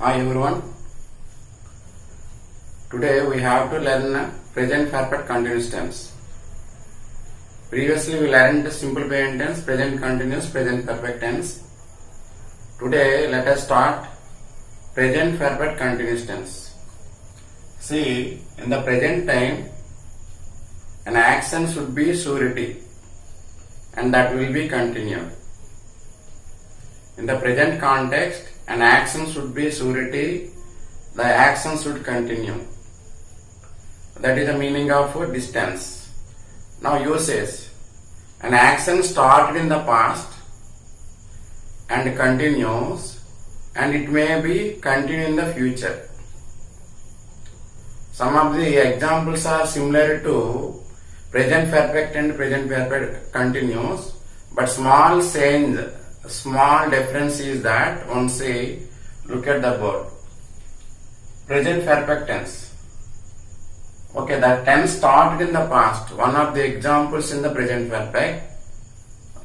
Hi everyone. Today we have to learn present perfect continuous tense. Previously we learned simple present tense, present continuous, present perfect tense. Today let us start present perfect continuous tense. See, in the present time an action should be surety and that will be continued. In the present context, an action should be surety, the action should continue. That is the meaning of this tense. Now usage. An action started in the past and continues, and it may be continued in the future. Some of the examples are similar to present perfect and present perfect continuous, but small difference is that once say look at the board. Present perfect tense. Okay, the tense started in the past. One of the examples in the present perfect.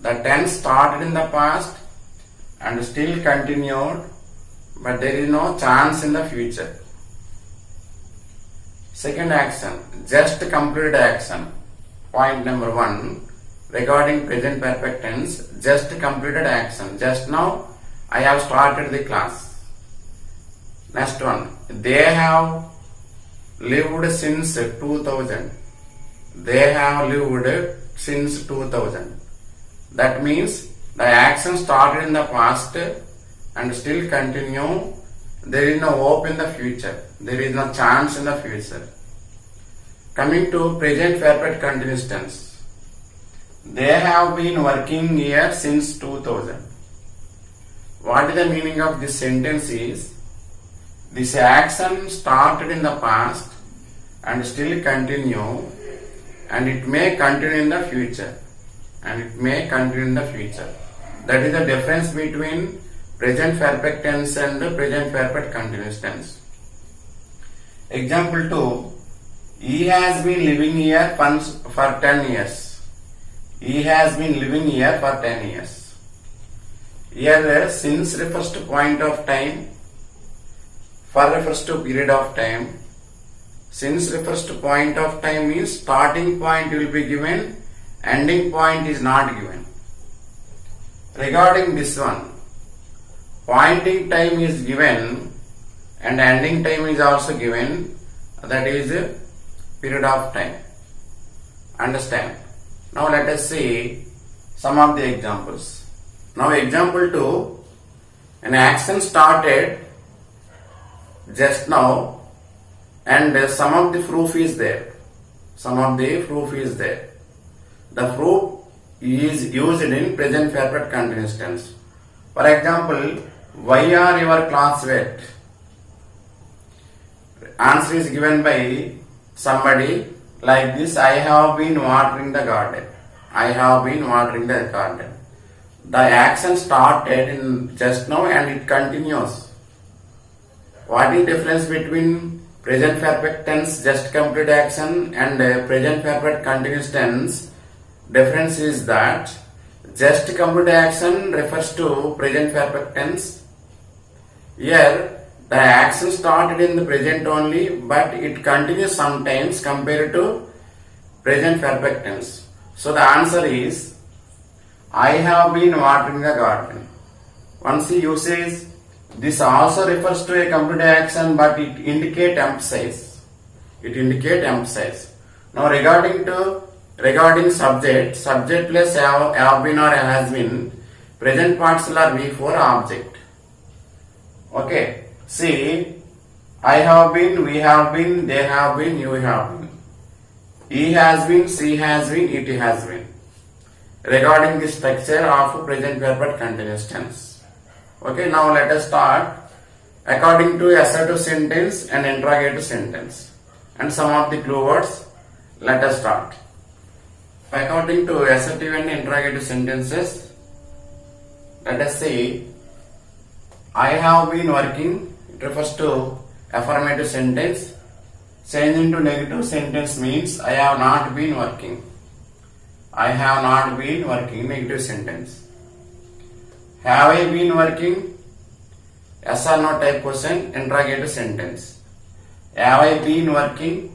The tense started in the past and still continued, but there is no chance in the future. Second action, just completed action. Point number 1. Regarding present perfect tense, just completed action. Just now I have started the class. Next one, they have lived since 2000. They have lived since 2000. That means the action started in the past and still continue. There is no hope in the future. There is no chance in the future. Coming to present perfect continuous tense. They have been working here since 2000. What is the meaning of this sentence is, this action started in the past and still continue, and it may continue in the future. And it may continue in the future. That is the difference between present perfect tense and present perfect continuous tense. Example 2. He has been living here for 10 years. He has been living here for 10 years. Here since refers to point of time, for refers to period of time. Since refers to point of time means starting point will be given, ending point is not given. Regarding this one, pointing time is given and ending time is also given, that is period of time. Understand? Now let us see some of the examples. Now example 2, an action started just now and some of the proof is there. Some of the proof is there. The proof is used in present perfect continuous tense. For example, why are your clothes wet? Answer is given by somebody like this, I have been watering the garden. I have been watering the garden. The action started in just now and it continues. What is the difference between present perfect tense, just complete action, and present perfect continuous tense? Difference is that just complete action refers to present perfect tense. Here the action started in the present only, but it continues sometimes compared to present perfect tense. So the answer is, I have been watering the garden. Once the usage, this also refers to a complete action, but it indicates emphasis. It indicates emphasis. Now regarding subject plus have been or has been, present partial are before object. Okay. See, I have been, we have been, they have been, you have been. He has been, she has been, it has been. Regarding the structure of present perfect continuous tense. Okay, now let us start according to assertive sentence and interrogative sentence. And some of the clue words. Let us start. According to assertive and interrogative sentences, let us say, I have been working. It refers to affirmative sentence. Change into negative sentence means I have not been working. I have not been working, negative sentence. Have I been working? yes or no type question, interrogative sentence. Have I been working?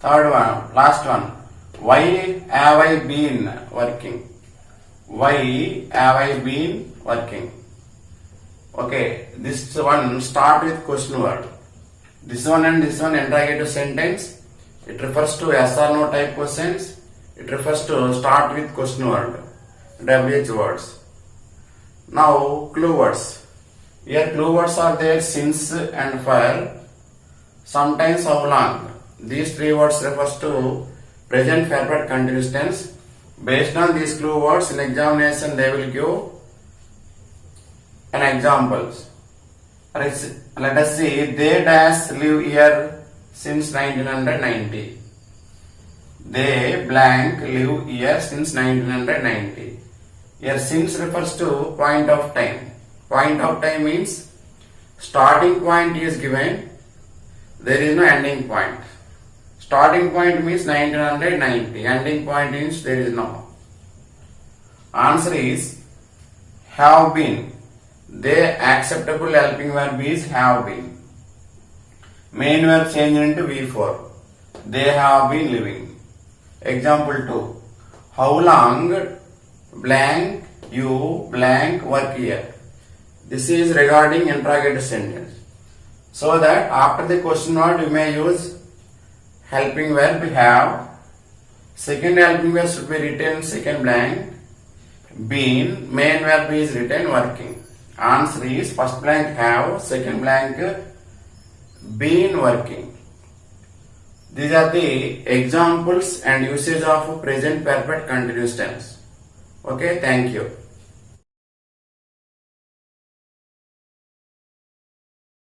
Third one, last one. Why have I been working? Why have I been working? Okay, this one start with question word. This one and this one interrogative sentence. It refers to yes or no type questions. It refers to start with question word. WH words. Now clue words. Here clue words are there since and for. Sometimes how long. These three words refers to present perfect continuous tense. Based on these clue words in examination they will give an examples. Let us see. They dash live here since 1990. They blank live here since 1990. Here since refers to point of time. Point of time means starting point is given. There is no ending point. Starting point means 1990. Ending point means there is no. Answer is have been. They acceptable helping verb is have been. Main verb changed into V4. They have been living. Example 2. How long blank you blank work here? This is regarding interrogative sentence. So that after the question word you may use helping verb have. Second helping verb should be written second blank. Been. Main verb is written working. Answer is first blank have, second blank been working. These are the examples and usage of present perfect continuous tense. Okay, thank you.